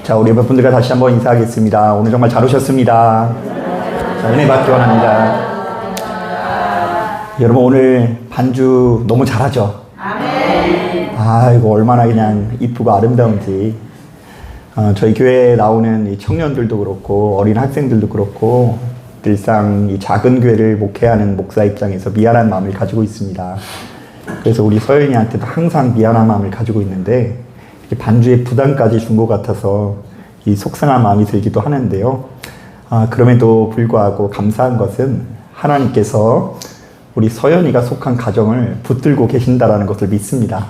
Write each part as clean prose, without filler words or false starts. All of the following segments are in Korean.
자, 우리 여러분들과 다시 한번 인사하겠습니다. 오늘 정말 잘 오셨습니다. 자, 은혜 받기 원합니다. 여러분, 오늘 반주 너무 잘하죠? 아이고, 얼마나 그냥 이쁘고 아름다운지. 저희 교회에 나오는 이 청년들도 그렇고, 어린 학생들도 그렇고, 늘상 이 작은 교회를 목회하는 목사 입장에서 미안한 마음을 가지고 있습니다. 그래서 우리 서연이한테도 항상 미안한 마음을 가지고 있는데, 반주에 부담까지 준 것 같아서 이 속상한 마음이 들기도 하는데요. 그럼에도 불구하고 감사한 것은 하나님께서 우리 서연이가 속한 가정을 붙들고 계신다라는 것을 믿습니다.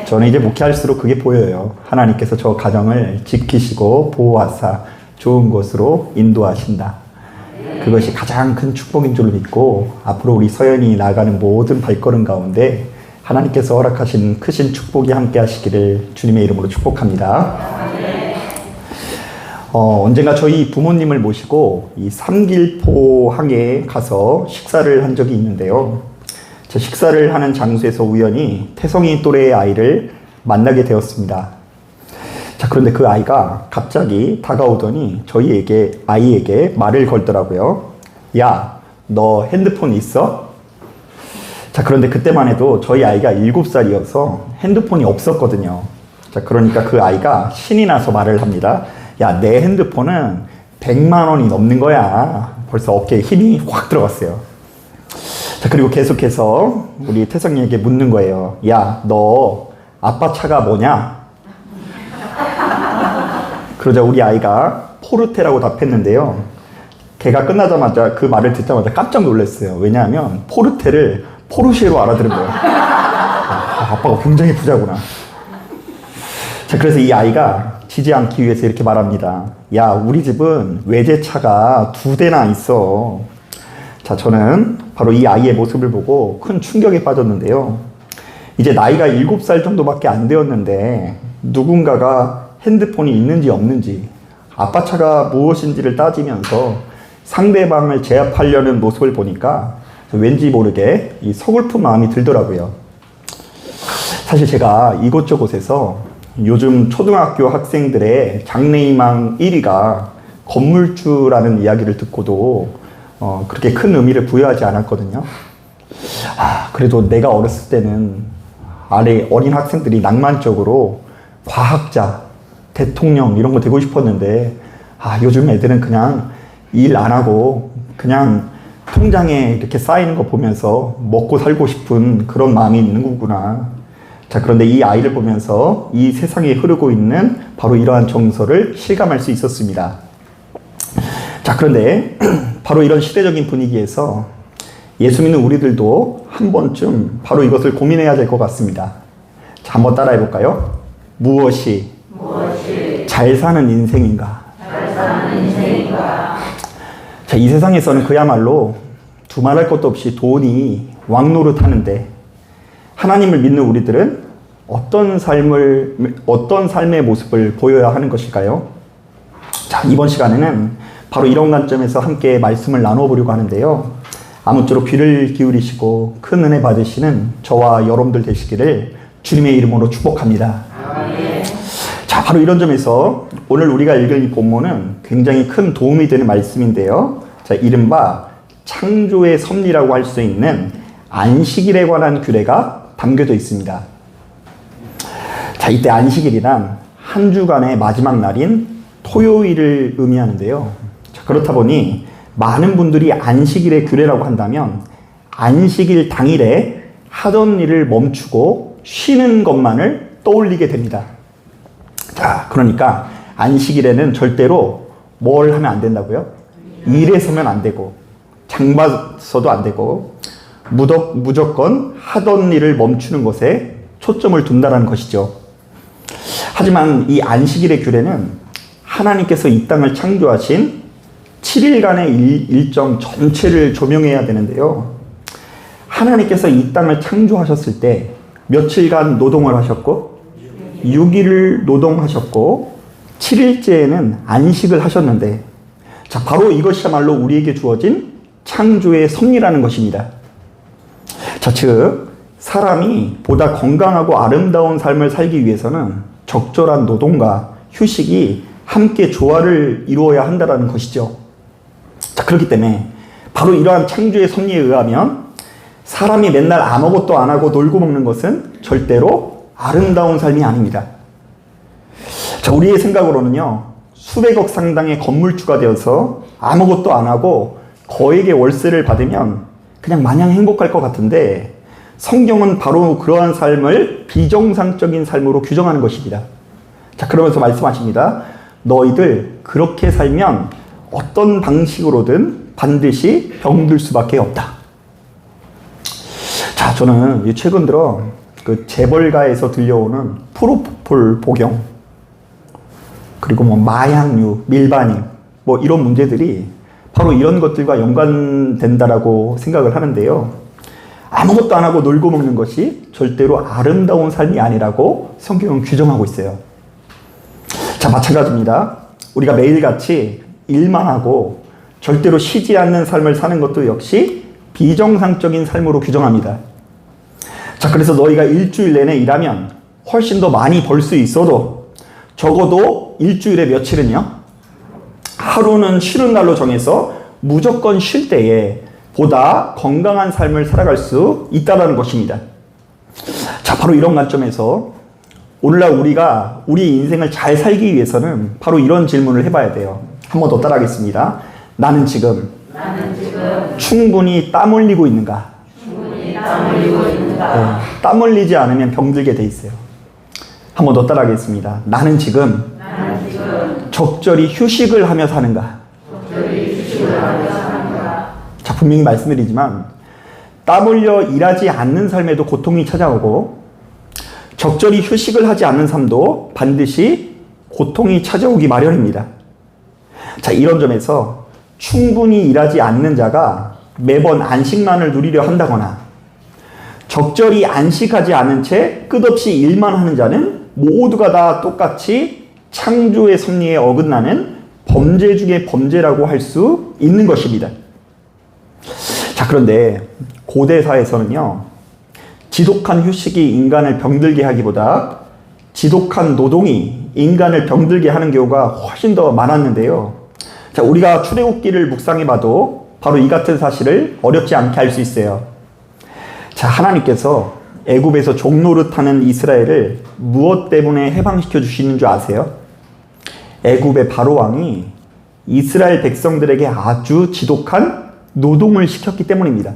저는 이제 목회할수록 그게 보여요. 하나님께서 저 가정을 지키시고 보호하사 좋은 곳으로 인도하신다. 그것이 가장 큰 축복인 줄 믿고 앞으로 우리 서연이 나아가는 모든 발걸음 가운데 하나님께서 허락하신 크신 축복이 함께 하시기를 주님의 이름으로 축복합니다. 언젠가 저희 부모님을 모시고 이 삼길포 항에 가서 식사를 한 적이 있는데요. 제 식사를 하는 장소에서 우연히 태성이 또래의 아이를 만나게 되었습니다. 자, 그런데 그 아이가 갑자기 다가오더니 아이에게 말을 걸더라고요. 야, 너 핸드폰 있어? 자, 그런데 그때만 해도 저희 아이가 7살이어서 핸드폰이 없었거든요. 자, 그러니까 그 아이가 신이 나서 말을 합니다. 야, 내 핸드폰은 100만 원이 넘는 거야. 벌써 어깨에 힘이 확 들어갔어요. 자, 그리고 계속해서 우리 태성이에게 묻는 거예요. 야, 너 아빠 차가 뭐냐? 그러자 우리 아이가 포르테라고 답했는데요. 걔가 끝나자마자 그 말을 듣자마자 깜짝 놀랐어요. 왜냐하면 포르테를 포르쉐로 알아들은 거예요. 아빠가 굉장히 부자구나. 자, 그래서 이 아이가 지지 않기 위해서 이렇게 말합니다. 야, 우리 집은 외제차가 2대나 있어. 자, 저는 바로 이 아이의 모습을 보고 큰 충격에 빠졌는데요. 이제 나이가 7살 정도밖에 안 되었는데 누군가가 핸드폰이 있는지 없는지 아빠 차가 무엇인지를 따지면서 상대방을 제압하려는 모습을 보니까 왠지 모르게 이 서글픈 마음이 들더라고요. 사실 제가 이곳저곳에서 요즘 초등학교 학생들의 장래희망 1위가 건물주라는 이야기를 듣고도 그렇게 큰 의미를 부여하지 않았거든요. 그래도 내가 어렸을 때는 어린 학생들이 낭만적으로 과학자, 대통령 이런 거 되고 싶었는데 요즘 애들은 그냥 일 안 하고 그냥 통장에 이렇게 쌓이는 거 보면서 먹고 살고 싶은 그런 마음이 있는 거구나. 자, 그런데 이 아이를 보면서 이 세상에 흐르고 있는 바로 이러한 정서를 실감할 수 있었습니다. 자, 그런데 바로 이런 시대적인 분위기에서 예수 믿는 우리들도 한 번쯤 바로 이것을 고민해야 될 것 같습니다. 자, 한번 따라해 볼까요? 무엇이 잘 사는 인생인가? 자, 이 세상에서는 그야말로 두말할 것도 없이 돈이 왕노릇하는데 하나님을 믿는 우리들은 어떤 삶의 모습을 보여야 하는 것일까요? 자, 이번 시간에는 바로 이런 관점에서 함께 말씀을 나눠보려고 하는데요. 아무쪼록 귀를 기울이시고 큰 은혜 받으시는 저와 여러분들 되시기를 주님의 이름으로 축복합니다. 자, 바로 이런 점에서 오늘 우리가 읽을 이 본문은 굉장히 큰 도움이 되는 말씀인데요. 자, 이른바 창조의 섭리라고 할 수 있는 안식일에 관한 규례가 담겨져 있습니다. 자, 이때 안식일이란 한 주간의 마지막 날인 토요일을 의미하는데요. 자, 그렇다 보니 많은 분들이 안식일의 규례라고 한다면 안식일 당일에 하던 일을 멈추고 쉬는 것만을 떠올리게 됩니다. 자, 그러니까 안식일에는 절대로 뭘 하면 안 된다고요? 일에 서면 안 되고 장 봐서도 안 되고 무조건 하던 일을 멈추는 것에 초점을 둔다는 것이죠. 하지만 이 안식일의 규례는 하나님께서 이 땅을 창조하신 7일간의 일정 전체를 조명해야 되는데요. 하나님께서 이 땅을 창조하셨을 때 며칠간 노동을 하셨고 6일을 노동하셨고 7일째에는 안식을 하셨는데, 자, 바로 이것이야말로 우리에게 주어진 창조의 섭리라는 것입니다. 자, 즉 사람이 보다 건강하고 아름다운 삶을 살기 위해서는 적절한 노동과 휴식이 함께 조화를 이루어야 한다는 것이죠. 자, 그렇기 때문에 바로 이러한 창조의 섭리에 의하면 사람이 맨날 아무것도 안 하고 놀고 먹는 것은 절대로 아름다운 삶이 아닙니다. 자, 우리의 생각으로는요, 수백억 상당의 건물주가 되어서 아무것도 안 하고 거액의 월세를 받으면 그냥 마냥 행복할 것 같은데, 성경은 바로 그러한 삶을 비정상적인 삶으로 규정하는 것입니다. 자, 그러면서 말씀하십니다. 너희들 그렇게 살면 어떤 방식으로든 반드시 병들 수밖에 없다. 자, 저는 최근 들어 그 재벌가에서 들려오는 프로포폴 복용, 그리고 뭐 마약류, 밀반입, 뭐 이런 문제들이 바로 이런 것들과 연관된다라고 생각을 하는데요. 아무것도 안 하고 놀고 먹는 것이 절대로 아름다운 삶이 아니라고 성경은 규정하고 있어요. 자, 마찬가지입니다. 우리가 매일같이 일만 하고 절대로 쉬지 않는 삶을 사는 것도 역시 비정상적인 삶으로 규정합니다. 자, 그래서 너희가 일주일 내내 일하면 훨씬 더 많이 벌 수 있어도 적어도 일주일에 며칠은요, 하루는 쉬는 날로 정해서 무조건 쉴 때에 보다 건강한 삶을 살아갈 수 있다는 것입니다. 자, 바로 이런 관점에서 오늘날 우리가 우리 인생을 잘 살기 위해서는 바로 이런 질문을 해봐야 돼요. 한 번 더 따라하겠습니다. 나는 지금 충분히 땀 흘리고 있는가? 네, 땀 흘리지 않으면 병들게 돼 있어요. 한 번 더 따라하겠습니다. 나는 지금 적절히 휴식을 하며 사는가? 자, 분명히 말씀드리지만 땀 흘려 일하지 않는 삶에도 고통이 찾아오고 적절히 휴식을 하지 않는 삶도 반드시 고통이 찾아오기 마련입니다. 자, 이런 점에서 충분히 일하지 않는 자가 매번 안식만을 누리려 한다거나 적절히 안식하지 않은 채 끝없이 일만 하는 자는 모두가 다 똑같이 창조의 섭리에 어긋나는 범죄 중의 범죄라고 할 수 있는 것입니다. 자, 그런데 고대사에서는요, 지독한 휴식이 인간을 병들게 하기보다 지독한 노동이 인간을 병들게 하는 경우가 훨씬 더 많았는데요. 자, 우리가 출애굽기를 묵상해봐도 바로 이 같은 사실을 어렵지 않게 알 수 있어요. 자, 하나님께서 애굽에서 종노릇하는 이스라엘을 무엇 때문에 해방시켜 주시는 줄 아세요? 애굽의 바로 왕이 이스라엘 백성들에게 아주 지독한 노동을 시켰기 때문입니다.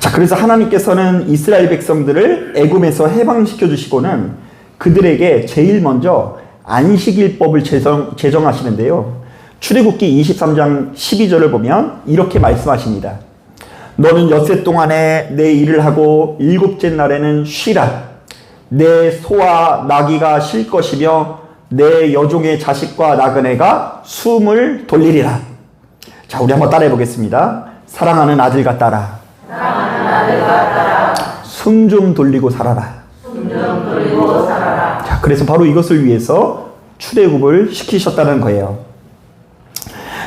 자, 그래서 하나님께서는 이스라엘 백성들을 애굽에서 해방시켜 주시고는 그들에게 제일 먼저 안식일법을 제정하시는데요. 출애굽기 23장 12절을 보면 이렇게 말씀하십니다. 너는 엿새 동안에 내 일을 하고 일곱째 날에는 쉬라. 내 소와 나귀가 쉴 것이며 내 여종의 자식과 나그네가 숨을 돌리리라. 자, 우리 한번 따라해 보겠습니다. 사랑하는 아들과 딸아, 숨 좀 돌리고 살아라. 자, 그래서 바로 이것을 위해서 출애굽을 시키셨다는 거예요.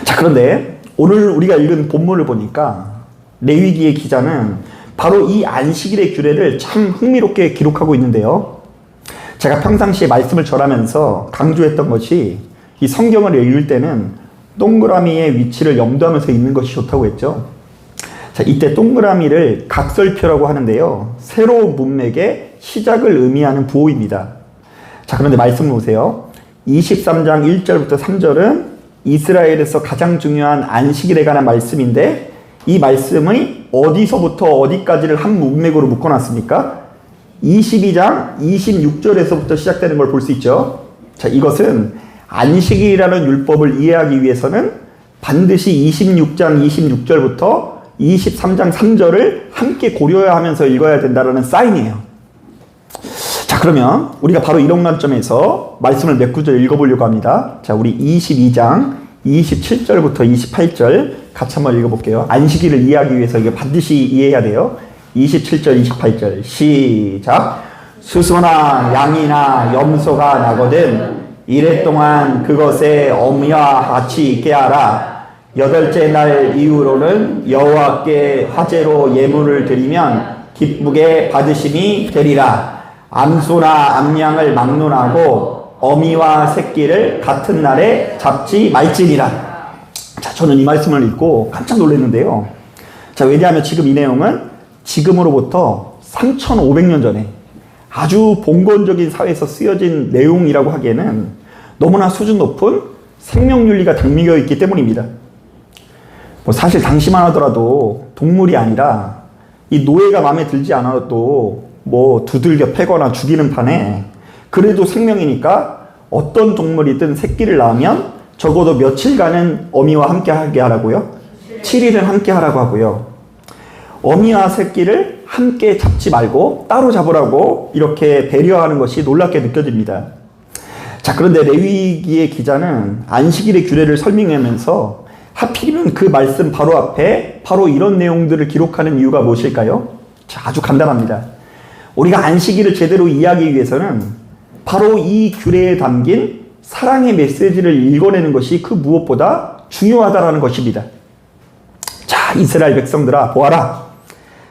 자, 그런데 오늘 우리가 읽은 본문을 보니까 레위기의 기자는 바로 이 안식일의 규례를 참 흥미롭게 기록하고 있는데요. 제가 평상시에 말씀을 전하면서 강조했던 것이 이 성경을 읽을 때는 동그라미의 위치를 염두하면서 읽는 것이 좋다고 했죠. 자, 이때 동그라미를 각설표라고 하는데요. 새로운 문맥의 시작을 의미하는 부호입니다. 자, 그런데 말씀 보세요. 23장 1절부터 3절은 이스라엘에서 가장 중요한 안식일에 관한 말씀인데 이 말씀이 어디서부터 어디까지를 한 문맥으로 묶어놨습니까? 22장 26절에서부터 시작되는 걸 볼 수 있죠. 자, 이것은 안식일이라는 율법을 이해하기 위해서는 반드시 26장 26절부터 23장 3절을 함께 고려해야 하면서 읽어야 된다는 사인이에요. 자, 그러면 우리가 바로 이런 관점에서 말씀을 몇 구절 읽어보려고 합니다. 자, 우리 22장 27절부터 28절 같이 한번 읽어볼게요. 안식일을 이해하기 위해서 이게 반드시 이해해야 돼요. 27절 28절 시작. 수소나 양이나 염소가 나거든 이래 동안 그것에 어미와 같이 있게 하라. 여덟째 날 이후로는 여호와께 화제로 예물을 드리면 기쁘게 받으심이 되리라. 암소나 암양을 막론하고 어미와 새끼를 같은 날에 잡지 말지니라. 자, 저는 이 말씀을 읽고 깜짝 놀랐는데요. 자, 왜냐하면 지금 이 내용은 지금으로부터 3,500년 전에 아주 봉건적인 사회에서 쓰여진 내용이라고 하기에는 너무나 수준 높은 생명윤리가 담겨 있기 때문입니다. 뭐 사실 당시만 하더라도 동물이 아니라 이 노예가 마음에 들지 않아도 뭐 두들겨 패거나 죽이는 판에 그래도 생명이니까 어떤 동물이든 새끼를 낳으면 적어도 며칠간은 어미와 함께 하게 하라고요. 7일은 함께 하라고 하고요. 어미와 새끼를 함께 잡지 말고 따로 잡으라고 이렇게 배려하는 것이 놀랍게 느껴집니다. 자, 그런데 레위기의 기자는 안식일의 규례를 설명하면서 하필이면 그 말씀 바로 앞에 바로 이런 내용들을 기록하는 이유가 무엇일까요? 자, 아주 간단합니다. 우리가 안식일을 제대로 이해하기 위해서는 바로 이 규례에 담긴 사랑의 메시지를 읽어내는 것이 그 무엇보다 중요하다라는 것입니다. 자, 이스라엘 백성들아, 보아라.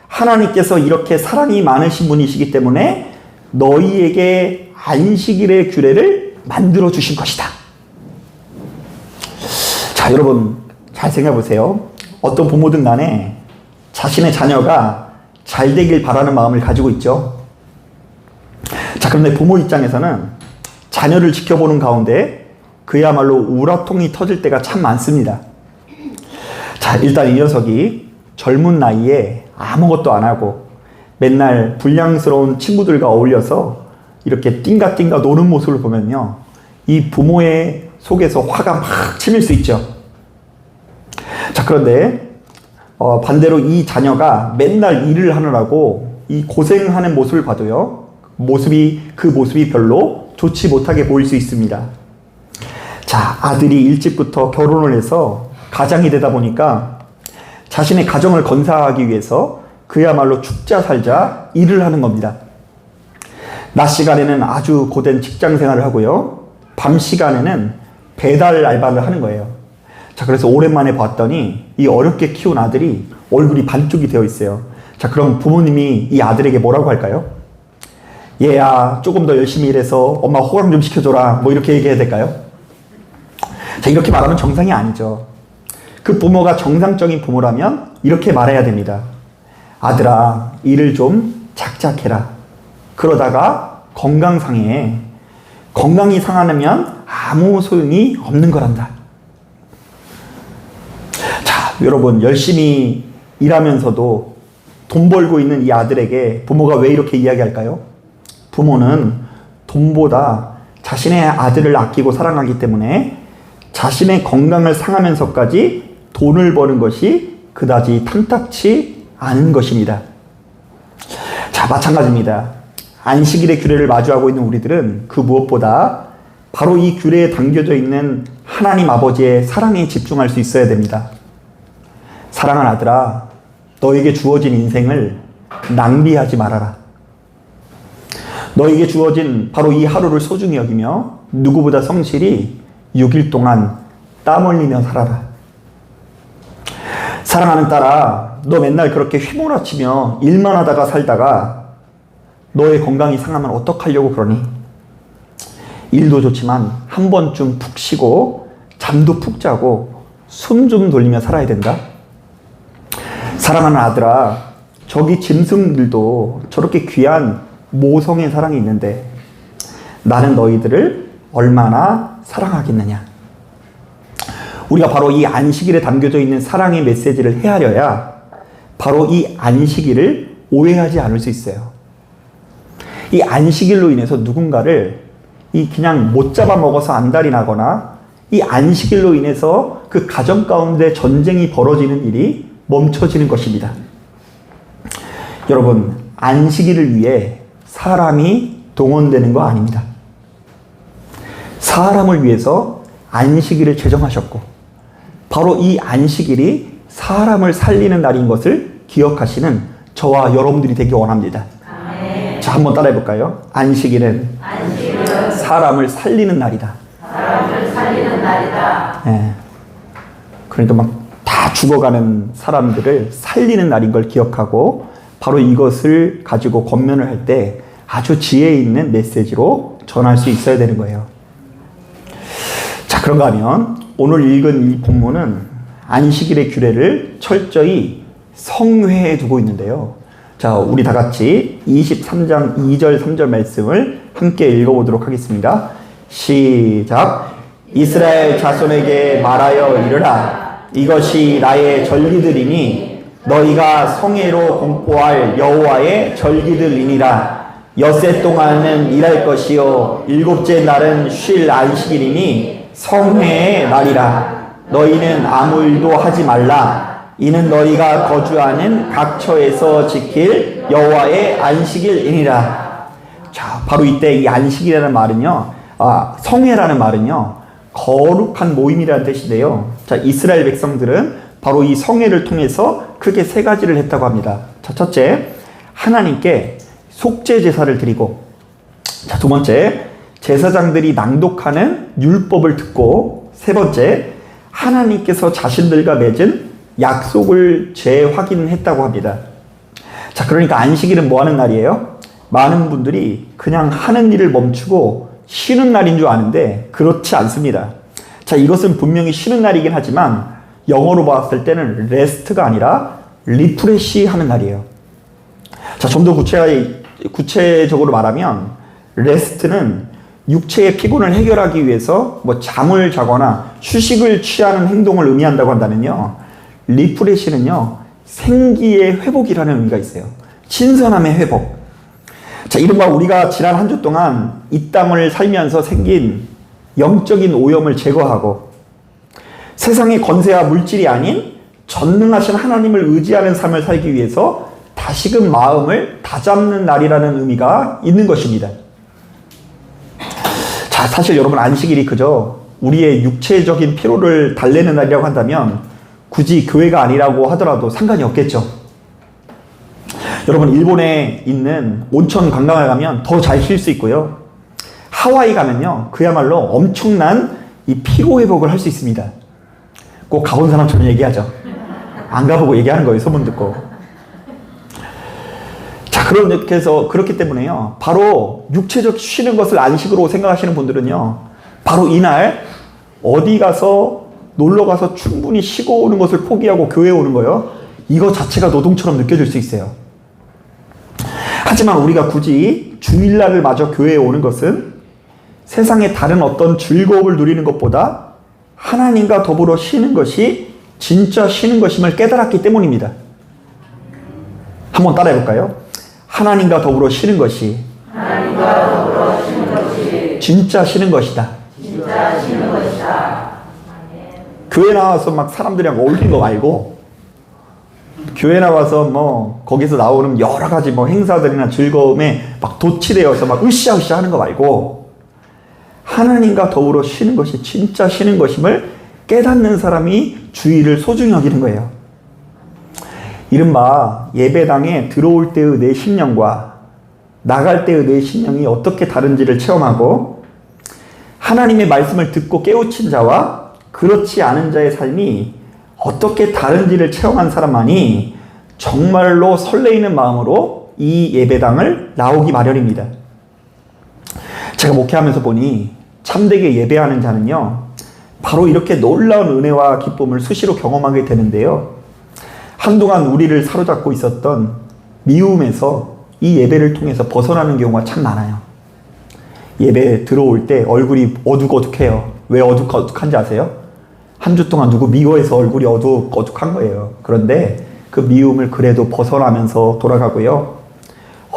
하나님께서 이렇게 사랑이 많으신 분이시기 때문에 너희에게 안식일의 규례를 만들어 주신 것이다. 자, 여러분 잘 생각해 보세요. 어떤 부모든 간에 자신의 자녀가 잘 되길 바라는 마음을 가지고 있죠. 자, 그런데 부모 입장에서는 자녀를 지켜보는 가운데 그야말로 우라통이 터질 때가 참 많습니다. 자, 일단 이 녀석이 젊은 나이에 아무것도 안 하고 맨날 불량스러운 친구들과 어울려서 이렇게 띵가띵가 노는 모습을 보면요, 이 부모의 속에서 화가 막 치밀 수 있죠. 자, 그런데 반대로 이 자녀가 맨날 일을 하느라고 이 고생하는 모습을 봐도요, 그 모습이 별로 좋지 못하게 보일 수 있습니다. 자, 아들이 일찍부터 결혼을 해서 가장이 되다 보니까 자신의 가정을 건사하기 위해서 그야말로 죽자 살자 일을 하는 겁니다. 낮 시간에는 아주 고된 직장 생활을 하고요, 밤 시간에는 배달 알바를 하는 거예요. 자, 그래서 오랜만에 봤더니 이 어렵게 키운 아들이 얼굴이 반쪽이 되어 있어요. 자, 그럼 부모님이 이 아들에게 뭐라고 할까요? 얘야, 조금 더 열심히 일해서 엄마 호강 좀 시켜줘라, 뭐 이렇게 얘기해야 될까요? 자, 이렇게 말하면 정상이 아니죠. 그 부모가 정상적인 부모라면 이렇게 말해야 됩니다. 아들아, 일을 좀 작작해라. 그러다가 건강 상해. 건강이 상하면 아무 소용이 없는 거란다. 자, 여러분, 열심히 일하면서도 돈 벌고 있는 이 아들에게 부모가 왜 이렇게 이야기할까요? 부모는 돈보다 자신의 아들을 아끼고 사랑하기 때문에 자신의 건강을 상하면서까지 돈을 버는 것이 그다지 탐탁치 않은 것입니다. 자, 마찬가지입니다. 안식일의 규례를 마주하고 있는 우리들은 그 무엇보다 바로 이 규례에 담겨져 있는 하나님 아버지의 사랑에 집중할 수 있어야 됩니다. 사랑하는 아들아, 너에게 주어진 인생을 낭비하지 말아라. 너에게 주어진 바로 이 하루를 소중히 여기며 누구보다 성실히 6일 동안 땀 흘리며 살아라. 사랑하는 딸아, 너 맨날 그렇게 휘몰아치며 일만 하다가 살다가 너의 건강이 상하면 어떡하려고 그러니? 일도 좋지만 한 번쯤 푹 쉬고 잠도 푹 자고 숨 좀 돌리며 살아야 된다. 사랑하는 아들아, 저기 짐승들도 저렇게 귀한 모성의 사랑이 있는데 나는 너희들을 얼마나 사랑하겠느냐. 우리가 바로 이 안식일에 담겨져 있는 사랑의 메시지를 헤아려야 바로 이 안식일을 오해하지 않을 수 있어요. 이 안식일로 인해서 누군가를 그냥 못 잡아먹어서 안달이 나거나 이 안식일로 인해서 그 가정 가운데 전쟁이 벌어지는 일이 멈춰지는 것입니다. 여러분, 안식일을 위해 사람이 동원되는 거 아닙니다. 사람을 위해서 안식일을 제정하셨고 바로 이 안식일이 사람을 살리는 날인 것을 기억하시는 저와 여러분들이 되기 원합니다. 아멘. 자, 한번 따라해 볼까요? 안식일은 사람을 살리는 날이다. 사람을 살리는 날이다. 네. 그러니까 막 다 죽어가는 사람들을 살리는 날인 걸 기억하고 바로 이것을 가지고 권면을 할 때 아주 지혜 있는 메시지로 전할 수 있어야 되는 거예요. 그런가 하면 오늘 읽은 이 본문은 안식일의 규례를 철저히 성회에 두고 있는데요. 자, 우리 다 같이 23장 2절 3절 말씀을 함께 읽어보도록 하겠습니다. 시작. 이스라엘 자손에게 말하여 이르라. 이것이 나의 절기들이니 너희가 성회로 공포할 여호와의 절기들이니라. 엿새 동안은 일할 것이요 일곱째 날은 쉴 안식일이니 성회의 날이라. 너희는 아무 일도 하지 말라. 이는 너희가 거주하는 각 처에서 지킬 여호와의 안식일이니라. 자, 바로 이때 이 안식이라는 말은요, 성회라는 말은요, 거룩한 모임이라는 뜻인데요. 자, 이스라엘 백성들은 바로 이 성회를 통해서 크게 세 가지를 했다고 합니다. 자, 첫째, 하나님께 속죄 제사를 드리고, 자, 두 번째, 제사장들이 낭독하는 율법을 듣고, 세 번째, 하나님께서 자신들과 맺은 약속을 재확인했다고 합니다. 자, 그러니까 안식일은 뭐 하는 날이에요? 많은 분들이 그냥 하는 일을 멈추고 쉬는 날인 줄 아는데 그렇지 않습니다. 자, 이것은 분명히 쉬는 날이긴 하지만 영어로 봤을 때는 레스트가 아니라 리프레시 하는 날이에요. 자, 좀 더 구체적으로 말하면 레스트는 육체의 피곤을 해결하기 위해서 뭐 잠을 자거나 휴식을 취하는 행동을 의미한다고 한다면요, 리프레시는요, 생기의 회복이라는 의미가 있어요. 신선함의 회복. 자, 이른바 우리가 지난 한 주 동안 이 땅을 살면서 생긴 영적인 오염을 제거하고 세상의 권세와 물질이 아닌 전능하신 하나님을 의지하는 삶을 살기 위해서 다시금 마음을 다잡는 날이라는 의미가 있는 것입니다. 자, 사실 여러분, 안식일이 그저 우리의 육체적인 피로를 달래는 날이라고 한다면 굳이 교회가 아니라고 하더라도 상관이 없겠죠. 여러분, 일본에 있는 온천 관광을 가면 더 잘 쉴 수 있고요. 하와이 가면요, 그야말로 엄청난 이 피로 회복을 할 수 있습니다. 꼭 가본 사람처럼 얘기하죠. 안 가보고 얘기하는 거예요, 소문 듣고. 자, 그렇기 때문에요, 바로 육체적 쉬는 것을 안식으로 생각하시는 분들은요, 바로 이날 어디 가서 놀러 가서 충분히 쉬고 오는 것을 포기하고 교회에 오는 거예요. 이거 자체가 노동처럼 느껴질 수 있어요. 하지만 우리가 굳이 주일날을 마저 교회에 오는 것은 세상의 다른 어떤 즐거움을 누리는 것보다 하나님과 더불어 쉬는 것이 진짜 쉬는 것임을 깨달았기 때문입니다. 한번 따라해 볼까요? 하나님과 더불어 쉬는 것이 진짜 쉬는 것이다. 진짜 쉬는 것이다. 교회 나와서 막 사람들이랑 어울리는 거 말고, 교회 나와서 뭐 거기서 나오는 여러 가지 뭐 행사들이나 즐거움에 막 도취되어서 막 으쌰으쌰 하는 거 말고, 하나님과 더불어 쉬는 것이 진짜 쉬는 것임을 깨닫는 사람이 주일을 소중히 여기는 거예요. 이른바 예배당에 들어올 때의 내 심령과 나갈 때의 내 심령이 어떻게 다른지를 체험하고, 하나님의 말씀을 듣고 깨우친 자와 그렇지 않은 자의 삶이 어떻게 다른지를 체험한 사람만이 정말로 설레이는 마음으로 이 예배당을 나오기 마련입니다. 제가 목회하면서 보니 참되게 예배하는 자는요, 바로 이렇게 놀라운 은혜와 기쁨을 수시로 경험하게 되는데요, 한동안 우리를 사로잡고 있었던 미움에서 이 예배를 통해서 벗어나는 경우가 참 많아요. 예배 들어올 때 얼굴이 어둑어둑해요. 왜 어둑어둑한지 아세요? 한 주 동안 누구 미워해서 얼굴이 어둑어둑한 거예요. 그런데 그 미움을 그래도 벗어나면서 돌아가고요,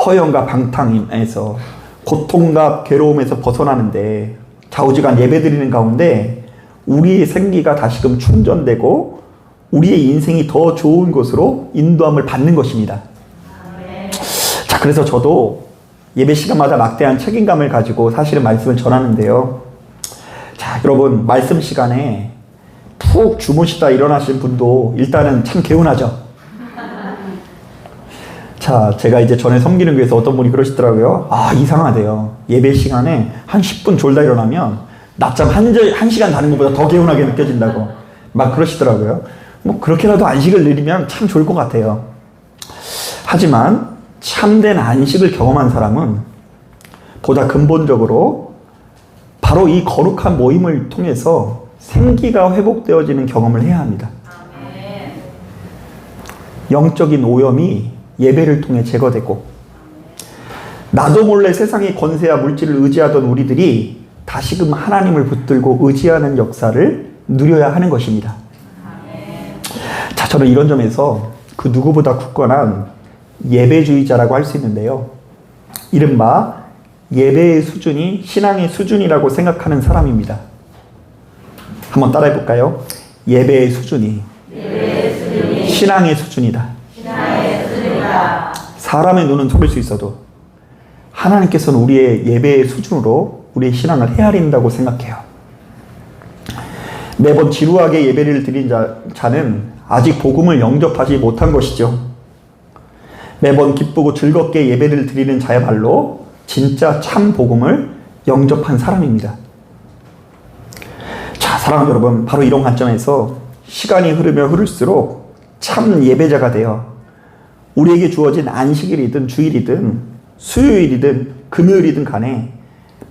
허영과 방탕에서, 고통과 괴로움에서 벗어나는데 좌우지간 예배 드리는 가운데 우리의 생기가 다시금 충전되고 우리의 인생이 더 좋은 곳으로 인도함을 받는 것입니다. 자, 그래서 저도 예배 시간마다 막대한 책임감을 가지고 사실은 말씀을 전하는데요. 자, 여러분, 말씀 시간에 푹 주무시다 일어나신 분도 일단은 참 개운하죠. 자, 제가 이제 전에 섬기는 교회에서 어떤 분이 그러시더라고요. 이상하대요. 예배 시간에 한 10분 졸다 일어나면 낮잠 1시간 자는 것보다 더 개운하게 느껴진다고 막 그러시더라고요. 뭐 그렇게라도 안식을 누리면 참 좋을 것 같아요. 하지만 참된 안식을 경험한 사람은 보다 근본적으로 바로 이 거룩한 모임을 통해서 생기가 회복되어지는 경험을 해야 합니다. 영적인 오염이 예배를 통해 제거되고, 나도 몰래 세상의 권세와 물질을 의지하던 우리들이 다시금 하나님을 붙들고 의지하는 역사를 누려야 하는 것입니다. 자, 저는 이런 점에서 그 누구보다 굳건한 예배주의자라고 할 수 있는데요. 이른바 예배의 수준이 신앙의 수준이라고 생각하는 사람입니다. 한번 따라해 볼까요? 예배의 수준이 신앙의 수준이다. 사람의 눈은 속일 수 있어도 하나님께서는 우리의 예배의 수준으로 우리의 신앙을 헤아린다고 생각해요. 매번 지루하게 예배를 드린 자는 아직 복음을 영접하지 못한 것이죠. 매번 기쁘고 즐겁게 예배를 드리는 자야말로 진짜 참 복음을 영접한 사람입니다. 자, 사랑하는 여러분, 바로 이런 관점에서 시간이 흐르면 흐를수록 참 예배자가 되어 우리에게 주어진 안식일이든 주일이든 수요일이든 금요일이든 간에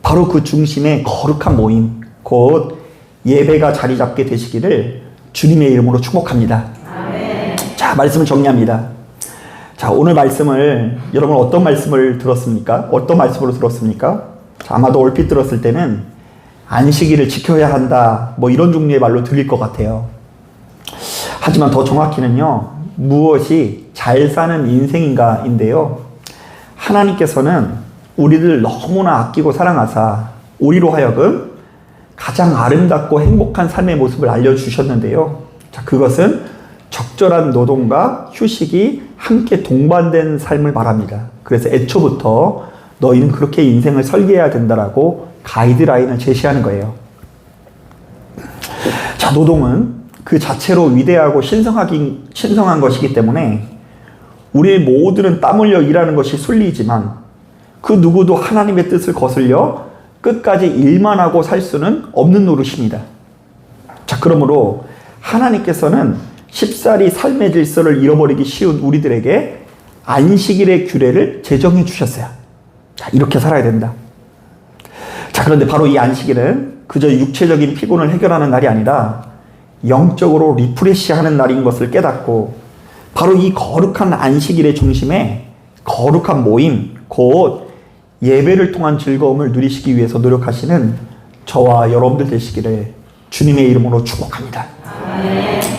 바로 그 중심에 거룩한 모임, 곧 예배가 자리 잡게 되시기를 주님의 이름으로 축복합니다. 아멘. 자, 말씀을 정리합니다. 자, 오늘 말씀을 여러분 어떤 말씀을 들었습니까? 어떤 말씀으로 들었습니까? 자, 아마도 얼핏 들었을 때는 안식일을 지켜야 한다, 뭐 이런 종류의 말로 들릴 것 같아요. 하지만 더 정확히는요, 무엇이 잘 사는 인생인가인데요. 하나님께서는 우리를 너무나 아끼고 사랑하사 우리로 하여금 가장 아름답고 행복한 삶의 모습을 알려주셨는데요. 자, 그것은 적절한 노동과 휴식이 함께 동반된 삶을 말합니다. 그래서 애초부터 너희는 그렇게 인생을 설계해야 된다라고 가이드라인을 제시하는 거예요. 자, 노동은 그 자체로 위대하고 신성한 것이기 때문에 우리 모두는 땀 흘려 일하는 것이 순리이지만 그 누구도 하나님의 뜻을 거슬려 끝까지 일만 하고 살 수는 없는 노릇입니다. 자, 그러므로 하나님께서는 쉽사리 삶의 질서를 잃어버리기 쉬운 우리들에게 안식일의 규례를 제정해 주셨어요. 자, 이렇게 살아야 된다. 자, 그런데 바로 이 안식일은 그저 육체적인 피곤을 해결하는 날이 아니라 영적으로 리프레시하는 날인 것을 깨닫고 바로 이 거룩한 안식일의 중심에 거룩한 모임, 곧 예배를 통한 즐거움을 누리시기 위해서 노력하시는 저와 여러분들 되시기를 주님의 이름으로 축복합니다.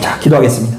자, 기도하겠습니다.